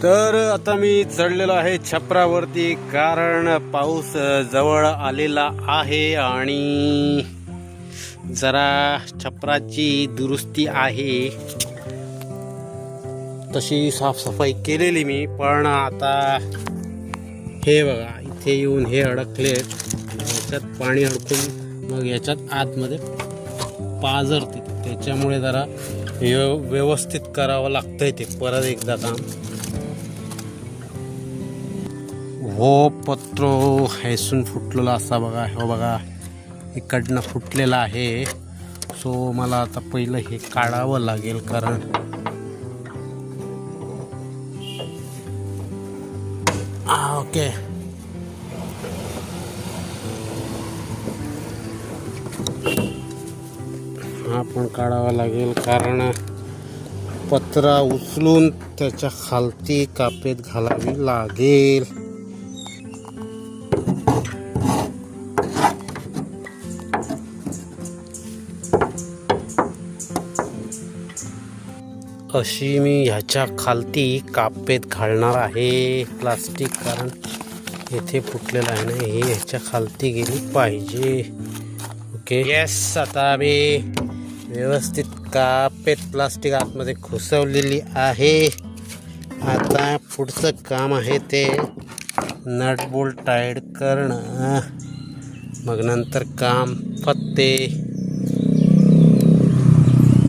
तर आता मी चढलेलो आहे छपरावरती, कारण पाऊस जवळ आलेला आहे आणि जरा छपराची दुरुस्ती आहे. तशी साफसफाई केलेली मी, पण आता हे बघा इथे येऊन हे अडकलेत. याच्यात पाणी अडकून मग याच्यात आतमध्ये पाझरते, त्याच्यामुळे जरा व्यवस्थित करावं लागतंय ते परत एकदा काम. हो पत्रो हैसून फुटलेला असा बघा, हो बघा इकडनं फुटलेला आहे. सो मला आता पहिलं हे काढावं लागेल, कारण ओके हा पण काढावा लागेल, कारण पत्रा उचलून त्याच्या खालती कापेत घालावी लागेल. अशी मी ह्याच्या खालती कापेत घालणार आहे प्लास्टिक, कारण येथे फुटलेलं आहे ना, हे ह्याच्या खालती गेली पाहिजे. ओके येस, आता मी व्यवस्थित कापेत प्लास्टिक आतमध्ये घुसवलेली आहे. आता पुढचं काम आहे ते नट बोल्ट टाईट करणं, मग नंतर काम फत्ते.